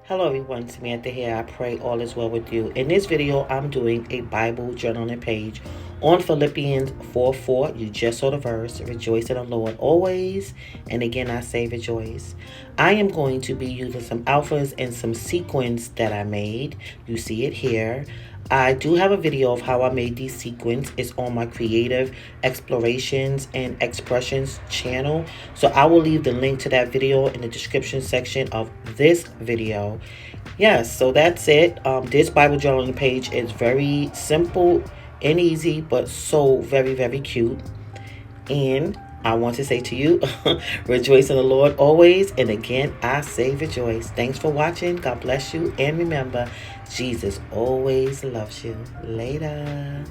Hello everyone, Samantha here. I pray all is well with you. In this video, I'm doing a Bible journaling page on Philippians 4:4. You just saw the verse, rejoice in the Lord always. And again, I say rejoice. I am going to be using some alphas and some sequins that I made. You see it here. I do have a video of how I made these sequins. It's on my Creative Explorations and Expressions channel. So I will leave the link to that video in the description section of this video. Yes, so that's it. This Bible journaling page is very simple and easy, but so very, very cute. And I want to say to you, rejoice in the Lord always. And again, I say rejoice. Thanks for watching. God bless you. And remember, Jesus always loves you. Later.